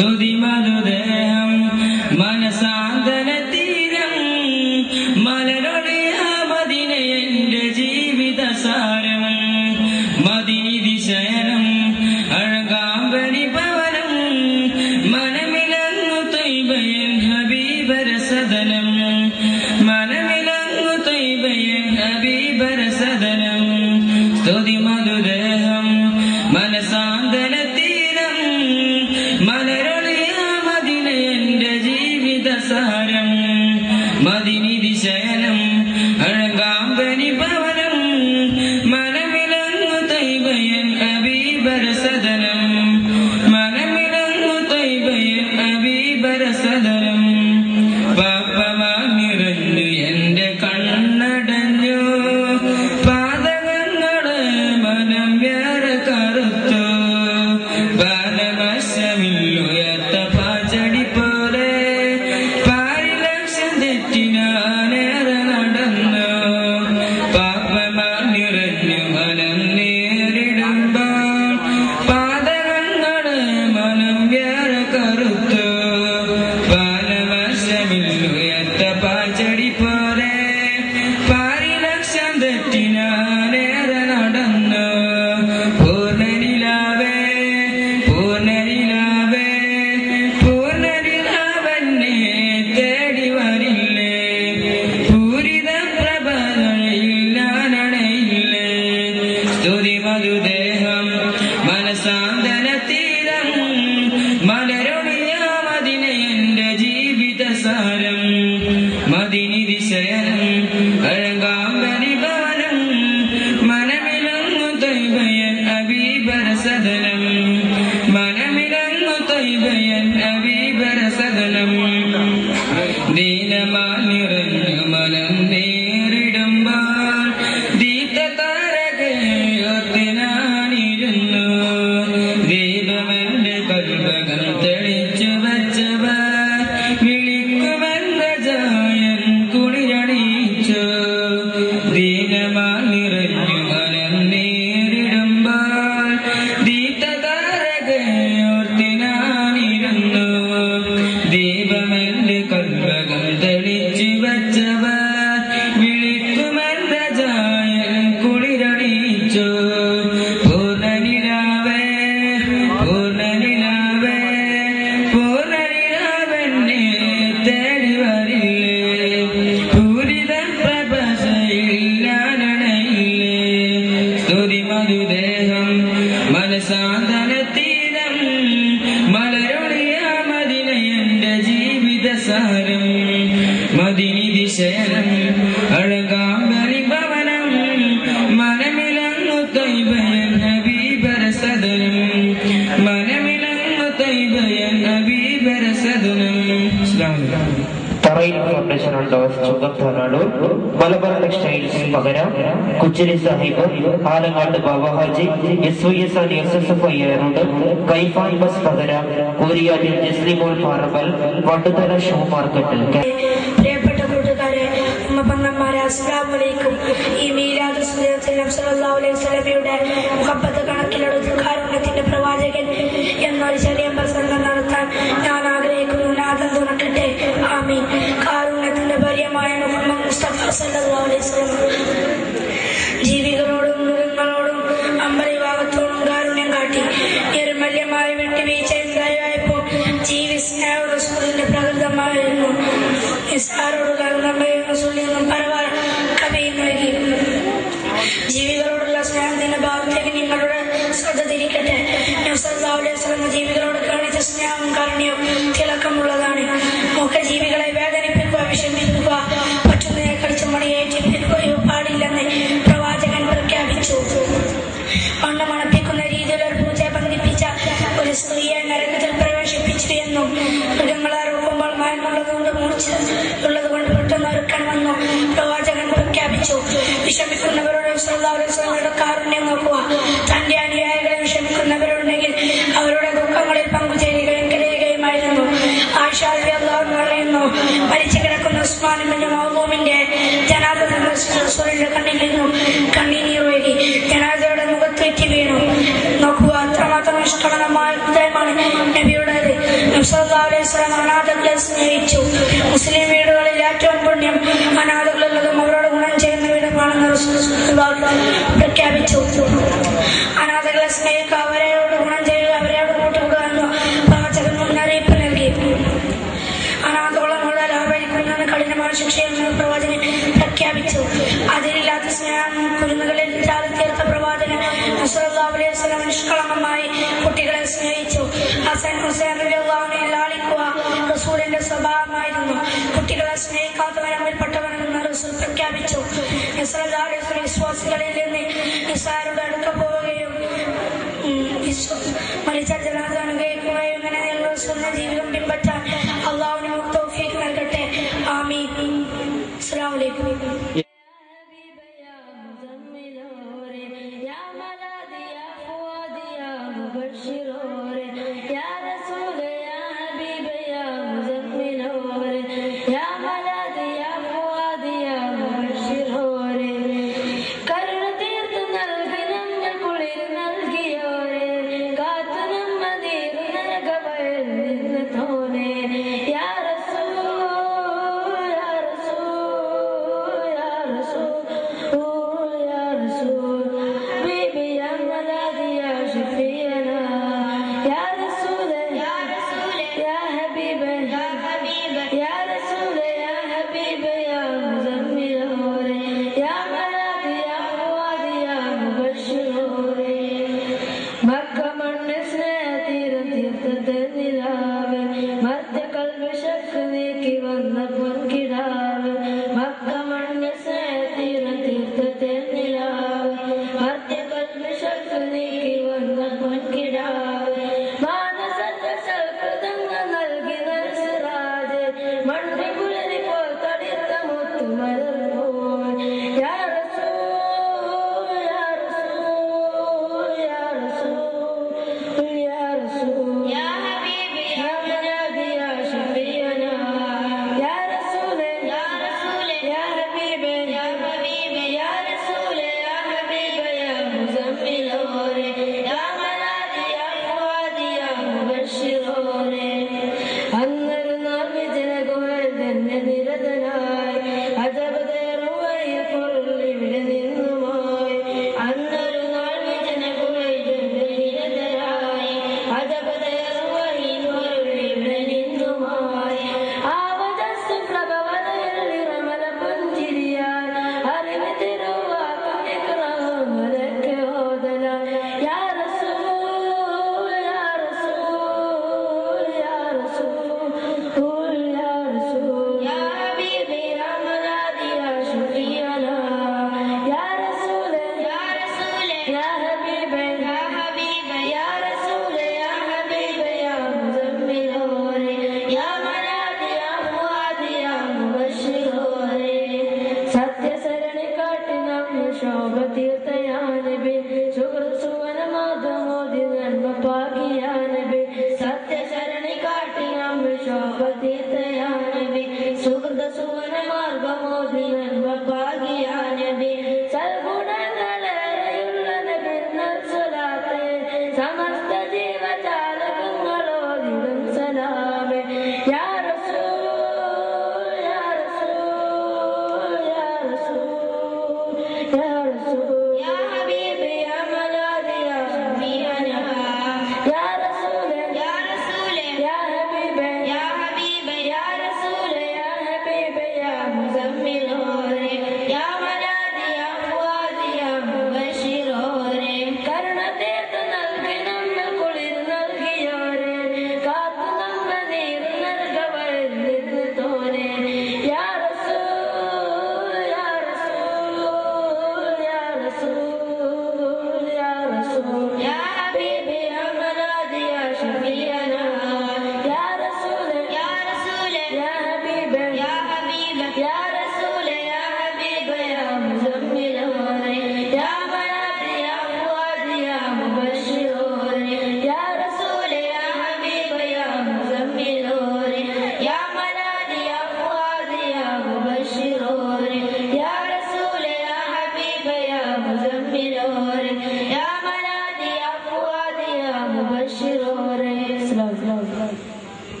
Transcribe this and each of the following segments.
സ്തുതി മധുദേഹം മനസാന്തര തീരം മലരൊളിയ മദീന എന്റെ ജീവിത സാരം മദീനി ശയനം അഴകാമ്പരി ഭവനം മനമിലങ്ങു ത്വയ്ബയൻ ഹബീബര സദനം മനമിലങ്ങു ത്വയ്ബയൻ ഹബീബര സദനം സ്തുതി മധുദേഹം മനസാന്തര തീരം മലരൊളിയ മദീന എന്റെ ജീവിത സാരം മദീനി ശയനം അഴകാമ്പരി ഭവനം മനമിലങ്ങു ത്വയ്ബയൻ ഹബീബര സദനം മനമിലങ്ങു ത്വയ്ബയൻ ഹബീബര സദനം പാപമാ നിറഞ്ഞു എന്റെ കണ്ണടഞ്ഞു പാതകങ്ങള് മനം വേറെ കറുത്തു ബാലവശമില്ലുയർത്ത പാചടി പോലെ പാരിലക്ഷം തെറ്റിനാനേറെ നടന്നു പാപമാ നിറഞ്ഞു മനം നേരിടുമ്പോൾ പാതകങ്ങള് മനം വേറെ കറുത്തു ബാലവശമില്ലുയർത്ത പാചടി പോലെ പാരിലക്ഷം തെറ്റിനാനേറെ നടന്നു പൂർണ്ണനിലാവേ പൂർണ്ണനിലാവേ പൂർണ്ണനിലാവന്നെ തേടി വരില്ലേ പൂരിത പ്രഭകളിൽ ഞാനണയില്ലേ സ്തുതി മധുദേഹം മനസാന്തര തീരം മലരൊളിയ മദീന എന്റെ ജീവിത സാരം മദീനി ശയനം അഴകാമ്പരി ഭവനം മനമിലങ്ങു ത്വയ്ബയൻ ഹബീബര സദനം മനമിലങ്ങു ത്വയ്ബയൻ ഹബീബര സദനം ദീനമാ നിറഞ്ഞു മനം നേരിടുമ്പോൾ ദീപ്തതാരകയോർത്തിനാണിരുന്നു ദീപമെന്റെ കൽബകം തെളിച്ചു വച്ചവർ വിളിക്കുമെന്ന ജായൻ കുളിരണിയിച്ചു ദീനമാ നിറഞ്ഞു മനം നേരിടുമ്പോൾ ദീപ്തതാരകയോർത്തിനാണിരുന്നു ദീപമെന്റെ കൽബകം തെളിച്ചു വച്ചവർ വിളിക്കുമെന്ന ജായൻ കുളിരണിയിച്ചു പൂർണ്ണനിലാവേ പൂർണ്ണനിലാവേ പൂർണ്ണനിലാവെന്നെ തേടി വരില്ലേ പൂരിത പ്രഭയിൽ ഞാനണയില്ലേ സ്തുതി മധുദേഹം മനസാന്തര തീരം മലരൊളിയ മദീന എന്റെ ജീവിത സാരം മദീനി ശയനം അഴകാമ്പരി ഭവനം മനമിലങ്ങു ത്വയ്ബയൻ ഹബീബര സദനം മനമിലങ്ങു ത്വയ്ബയൻ ഹബീബര സദനം. തറയിൽ ഫൗണ്ടേഷൻ ഡോസ് ചുങ്കത്തനാടൂർ മലബാർ ടെക്സ്റ്റൈൽസ് പകരം കുച്ചിരി Sahib Alangad Baba Haji SYS and SSFI road Kaifan bus പകരം കോരിയാറ്റിൽ ജസ്ലിമോൾ പാറമ്പൽ വണ്ടുതല ഷൂ മാർക്കറ്റിൽ. പ്രിയപ്പെട്ട കൂട്ടുകാരെ, ഉമ്മപ്പങ്ങന്മാരെ, അസ്സലാമു അലൈക്കും. ഈ മീലാദ് സല്ലല്ലാഹു അലൈഹി വസല്ലമയുടെ മുഹബ്ബത്ത് കണക്കിലെടുത്ത് കാരുണ്യത്തിന്റെ പ്രവാചകൻ എന്നൊരു ചെറിയ പ്രസംഗം നടത്താൻ ഞാൻ ആഗ്രഹിക്കുന്നു. നാദം തുറക്കട്ടെ. ആമീൻ. കാരുണ്യത്തിന്റെ പര്യമായ മുഹമ്മദ് മുസ്തഫ സല്ലല്ലാഹു അലൈഹി വസല്ലം ജീവികളോടും മൃഗങ്ങളോടും അമ്പരിഭാഗത്തോടും കാരുണ്യം കാട്ടി. നിർമല്യമായ വിട്ടുവീഴ്ച ഉണ്ടായപ്പോൾ ജീവി സ്നേഹ റസൂലിന്റെ പ്രകൃതമായിരുന്നു. നിസ്സാരോട് റസൂലിനും പരവാർ കവിയും നൽകി. ജീവികളോടുള്ള സ്നേഹത്തിന്റെ ഭാഗത്തേക്ക് നിങ്ങളുടെ ശ്രദ്ധ തിരിക്കട്ടെ. ജീവികളോട് കാണിച്ച സ്നേഹം കാരുണ്യവും തിളക്കമുള്ളതാണ്. മുഖജീവികളെ വേദനിപ്പിക്കുക, വിഷമിപ്പിക്കുക, പറ്റുന്നതിനെ കടിച്ചു മണിയേറ്റിപ്പിക്കുകയോ പാടില്ലെന്ന് പ്രവാചകൻ പ്രഖ്യാപിച്ചു. മണ്ണ് മണപ്പിക്കുന്ന രീതിയിൽ ഒരു പൂജ ബന്ധിപ്പിച്ച ഒരു സ്ത്രീയെ നരകത്തിൽ പ്രവേശിപ്പിച്ചു എന്നും മൃഗങ്ങളെ അറുക്കുമ്പോൾ മയമുള്ളതുകൊണ്ട് മൂർച്ചയുള്ളത് കൊണ്ട് പെട്ടെന്ന് അറുക്കണമെന്നും പ്രവാചകൻ പ്രഖ്യാപിച്ചു. വിഷമിക്കുന്നവരോട് കാരുണ്യം നോക്കുക. തന്റെ അനുയായികളെ വിഷമിക്കുന്നവരുണ്ടെങ്കിൽ അവരുടെ ദുഃഖങ്ങളിൽ പങ്കുചേരുകയും കരയുകയുമായിരുന്നു. ആയിഷ റളിയല്ലാഹു പറയുന്നു, മരിച്ചു കിടക്കുന്ന ഉസ്മാൻ ഇബ്നു മഅ്ദൂമിന്റെ ജനാസയിൽ റസൂലിന്റെ കണ്ണിൽ നിന്നും കണ്ണീർ ഒഴുകി. ജനാസയുടെ മുഖത്തേക്ക് വീണു. നോക്കുക, അത്രമാത്രം നിഷ്കളങ്കമായ ഹൃദയമാണ് നബിയുടേത്. സല്ലല്ലാഹു അലൈഹി വസല്ലം അനാഥകളെ സ്നേഹിച്ചു. മുസ്ലിം വീടുകളിൽ ഏറ്റവും പുണ്യം അനാഥകളുള്ളതും അവരോട് ഗുണം ചെയ്യുന്ന വീടുമാണെന്ന് റസൂൽ സല്ലല്ലാഹു അലൈഹി വസല്ലം പ്രഖ്യാപിച്ചു. അനാഥകളെ സ്നേഹിക്കുക, അവരോട് ഗുണം ചെയ്യുക, അവരോട് കൂട്ടുകൂടുക എന്ന് പ്രവാചകൻ മുന്നറിയിപ്പ് നൽകി. അനാഥകളോട് ലാഭരിക്കുന്നതിന് കഠിനമായ ശിക്ഷയെന്ന് പ്രവാചകൻ പ്രഖ്യാപിച്ചു. അതിലില്ലാത്ത സ്നേഹം കുരുന്നുകളിൽ ചാലിത്തീർത്ത പ്രവാചകൻ സല്ലല്ലാഹു അലൈഹി വസല്ലം നിഷ്കളങ്കമായി കുട്ടികളെ സ്നേഹിച്ചു. ഹസൻ ഹുസൈൻ റളിയല്ലാഹു അൻഹു ലാളിക്കുക റസൂലിന്റെ സ്വഭാവമായിരുന്നു. കുട്ടികളെ സ്നേഹിക്കാത്തവരമിൽപ്പെട്ടവനെന്ന് റസൂൽ പ്രഖ്യാപിച്ചു. സല്ലല്ലാഹു അലൈഹി വസല്ലം വിശ്വാസികളിൽ നിന്ന് നിസ്സാരരുടെ അടുക്ക പോവുകയും മരിച്ച ജനാസ അനുഗ്രഹിക്കുകയും ഇങ്ങനെ റസൂലിന്റെ ജീവിതം പിൻപറ്റാൻ അള്ളാഹു നമുക്ക് തൗഫീഖ് നൽകട്ടെ. ആമീൻ. അസ്സലാമു അലൈക്കും. Ya Rasul, ya Habib,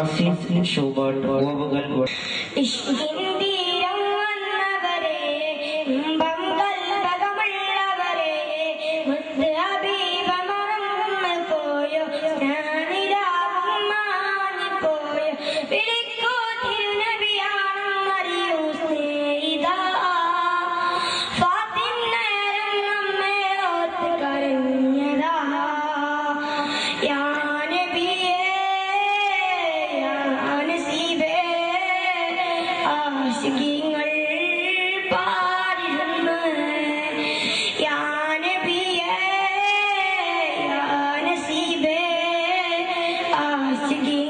Azeez ഷോബാട്ട് ഓവുകൾ Sige.